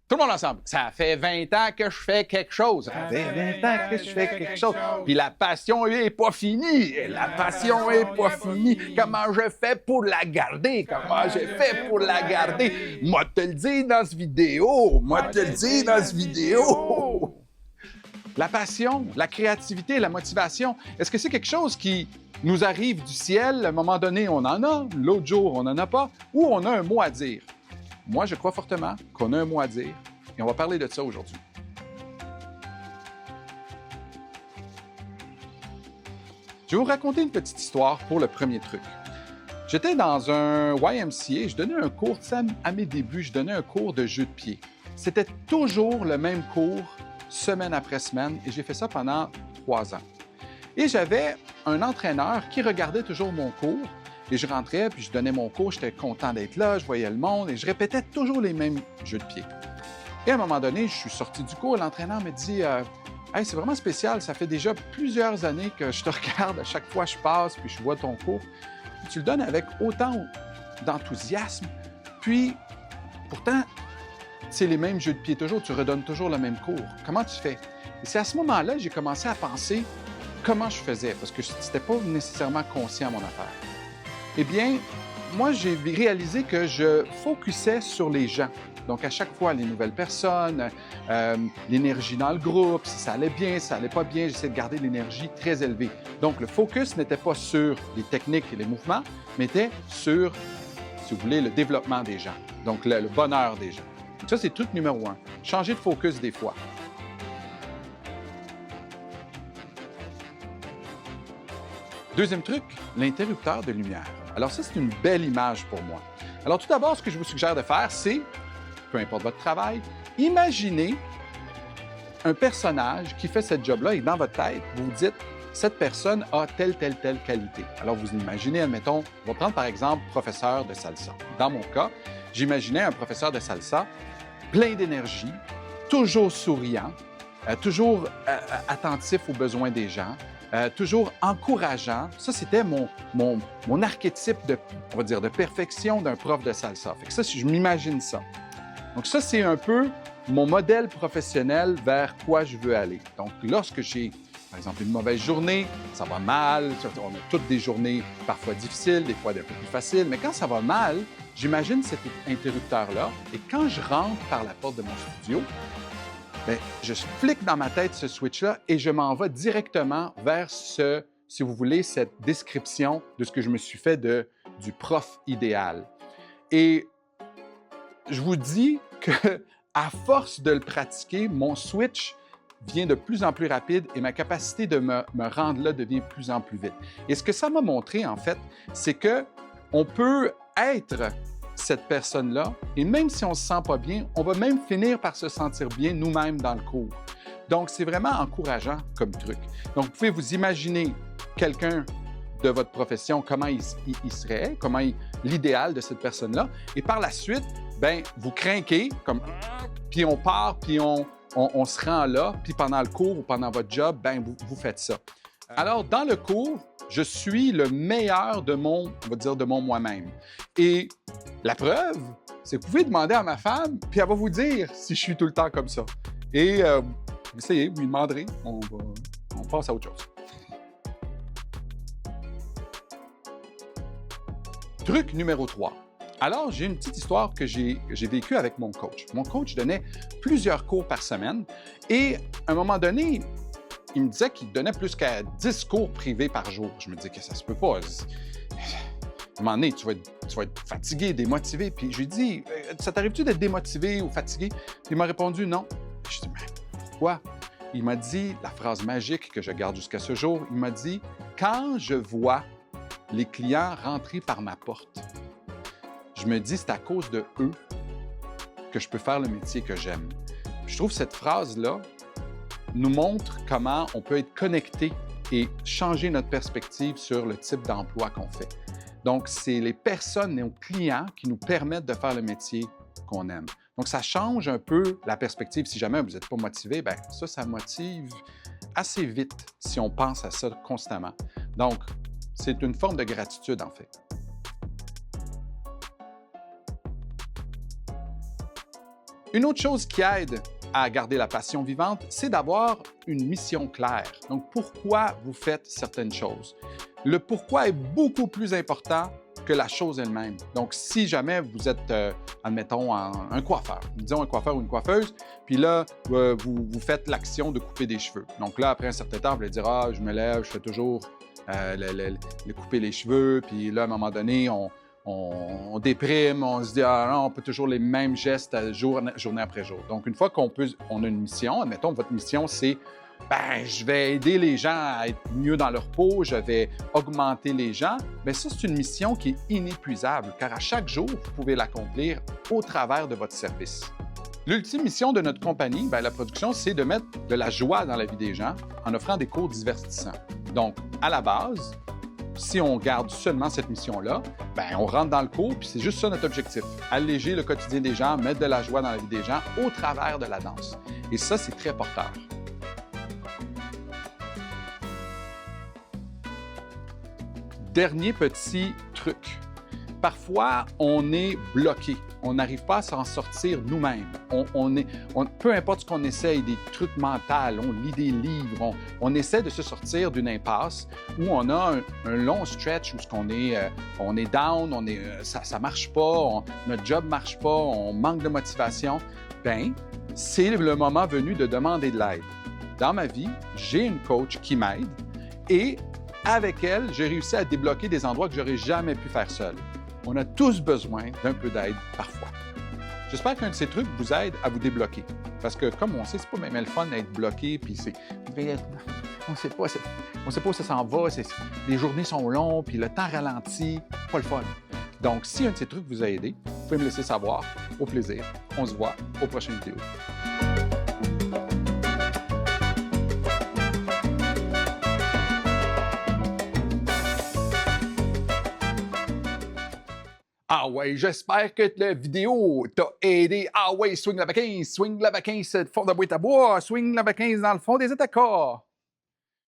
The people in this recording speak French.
Tout le monde ensemble. Ça fait 20 ans que je fais quelque chose. Ça fait 20 ans que je fais quelque chose. Puis la passion n'est pas finie. La passion n'est pas finie. Comment je fais pour la garder? Comment je fais pour la garder? Moi te le dis dans cette vidéo. Moi te le dis dans cette vidéo. La passion, la créativité, la motivation, est-ce que c'est quelque chose qui nous arrive du ciel? À un moment donné, on en a. L'autre jour, on n'en a pas. Ou on a un mot à dire? Moi, je crois fortement qu'on a un mot à dire et on va parler de ça aujourd'hui. Je vais vous raconter une petite histoire pour le premier truc. J'étais dans un YMCA, je donnais un cours, à mes débuts, je donnais un cours de jeu de pied. C'était toujours le même cours, semaine après semaine, et j'ai fait ça pendant 3 ans. Et j'avais un entraîneur qui regardait toujours mon cours. Et je rentrais, puis je donnais mon cours, j'étais content d'être là, je voyais le monde, et je répétais toujours les mêmes jeux de pied. Et à un moment donné, je suis sorti du cours, l'entraîneur me dit « Hey, c'est vraiment spécial, ça fait déjà plusieurs années que je te regarde, à chaque fois je passe, puis je vois ton cours. Puis tu le donnes avec autant d'enthousiasme, puis pourtant, c'est les mêmes jeux de pied toujours, tu redonnes toujours le même cours. Comment tu fais? » Et c'est à ce moment-là que j'ai commencé à penser comment je faisais, parce que c'était pas nécessairement conscient mon affaire. Eh bien, moi, j'ai réalisé que je focusais sur les gens. Donc, à chaque fois, les nouvelles personnes, l'énergie dans le groupe, si ça allait bien, si ça allait pas bien, j'essayais de garder l'énergie très élevée. Donc, le focus n'était pas sur les techniques et les mouvements, mais était sur, si vous voulez, le développement des gens. Donc, le bonheur des gens. Donc, ça, c'est truc numéro 1. Changer de focus des fois. Deuxième truc, l'interrupteur de lumière. Alors ça, c'est une belle image pour moi. Alors tout d'abord, ce que je vous suggère de faire, c'est, peu importe votre travail, imaginez un personnage qui fait ce job-là et dans votre tête, vous vous dites, cette personne a telle qualité. Alors vous imaginez, admettons, on va prendre par exemple professeur de salsa. Dans mon cas, j'imaginais un professeur de salsa plein d'énergie, toujours souriant, toujours attentif aux besoins des gens, toujours encourageant. Ça, c'était mon archétype on va dire, de perfection d'un prof de salsa. Fait que ça, je m'imagine ça. Donc ça, c'est un peu mon modèle professionnel vers quoi je veux aller. Donc, lorsque j'ai, par exemple, une mauvaise journée, ça va mal, on a toutes des journées parfois difficiles, des fois un peu plus faciles, mais quand ça va mal, j'imagine cet interrupteur-là, et quand je rentre par la porte de mon studio, bien, je flique dans ma tête ce switch-là et je m'en vais directement vers si vous voulez, cette description de ce que je me suis fait du prof idéal. Et je vous dis qu'à force de le pratiquer, mon switch vient de plus en plus rapide et ma capacité de me rendre là devient de plus en plus vite. Et ce que ça m'a montré, en fait, c'est qu'on peut être cette personne-là, et même si on ne se sent pas bien, on va même finir par se sentir bien nous-mêmes dans le cours. Donc, c'est vraiment encourageant comme truc. Donc, vous pouvez vous imaginer quelqu'un de votre profession, comment il serait, l'idéal de cette personne-là, et par la suite, bien, vous crinquez, puis on part, puis on se rend là, puis pendant le cours ou pendant votre job, bien, vous faites ça. Alors, dans le cours, je suis le meilleur de mon moi-même. Et la preuve, c'est que vous pouvez demander à ma femme, puis elle va vous dire si je suis tout le temps comme ça. Et vous essayez, vous lui demanderez, on passe à autre chose. Truc numéro 3. Alors, j'ai une petite histoire que j'ai vécue avec mon coach. Mon coach donnait plusieurs cours par semaine et à un moment donné, il me disait qu'il donnait plus qu'à 10 cours privés par jour. Je me disais que ça se peut pas. À un moment donné, tu vas être fatigué, démotivé. Puis je lui ai dit, ça t'arrive-tu d'être démotivé ou fatigué? Puis il m'a répondu non. Je lui ai dit, mais pourquoi? Il m'a dit la phrase magique que je garde jusqu'à ce jour. Il m'a dit, quand je vois les clients rentrer par ma porte, je me dis, c'est à cause de eux que je peux faire le métier que j'aime. Je trouve que cette phrase-là nous montre comment on peut être connecté et changer notre perspective sur le type d'emploi qu'on fait. Donc, c'est les personnes et nos clients qui nous permettent de faire le métier qu'on aime. Donc, ça change un peu la perspective. Si jamais vous n'êtes pas motivé, bien ça motive assez vite si on pense à ça constamment. Donc, c'est une forme de gratitude, en fait. Une autre chose qui aide à garder la passion vivante, c'est d'avoir une mission claire. Donc, pourquoi vous faites certaines choses? Le pourquoi est beaucoup plus important que la chose elle-même. Donc, si jamais vous êtes, admettons, un coiffeur, disons un coiffeur ou une coiffeuse, puis là, vous faites l'action de couper des cheveux. Donc là, après un certain temps, vous allez dire, « Ah, je me lève, je fais toujours couper les cheveux. » Puis là, à un moment donné, on déprime, on se dit, « Ah non, on peut toujours les mêmes gestes journée après jour. » Donc, une fois qu'on a une mission, admettons, votre mission, c'est ben, je vais aider les gens à être mieux dans leur peau, je vais augmenter les gens. Bien, ça, c'est une mission qui est inépuisable, car à chaque jour, vous pouvez l'accomplir au travers de votre service. L'ultime mission de notre compagnie, bien, la production, c'est de mettre de la joie dans la vie des gens en offrant des cours divertissants. Donc, à la base, si on garde seulement cette mission-là, bien, on rentre dans le cours, puis c'est juste ça notre objectif. Alléger le quotidien des gens, mettre de la joie dans la vie des gens au travers de la danse. Et ça, c'est très porteur. Dernier petit truc. Parfois, on est bloqué. On n'arrive pas à s'en sortir nous-mêmes. Peu importe ce qu'on essaye, des trucs mentaux, on lit des livres, on essaie de se sortir d'une impasse où on a un long stretch où on est down, ça ne marche pas, notre job ne marche pas, on manque de motivation. Bien, c'est le moment venu de demander de l'aide. Dans ma vie, j'ai une coach qui m'aide et avec elle, j'ai réussi à débloquer des endroits que je n'aurais jamais pu faire seul. On a tous besoin d'un peu d'aide parfois. J'espère qu'un de ces trucs vous aide à vous débloquer. Parce que, comme on sait, c'est pas même le fun d'être bloqué, puis on ne sait pas où ça s'en va, les journées sont longues, puis le temps ralentit, pas le fun. Donc, si un de ces trucs vous a aidé, vous pouvez me laisser savoir. Au plaisir. On se voit aux prochaines vidéos. Ah ouais, j'espère que la vidéo t'a aidé. Ah ouais, swing la vacances, fond de boîte à bois, swing la vacances dans le fond des attaques.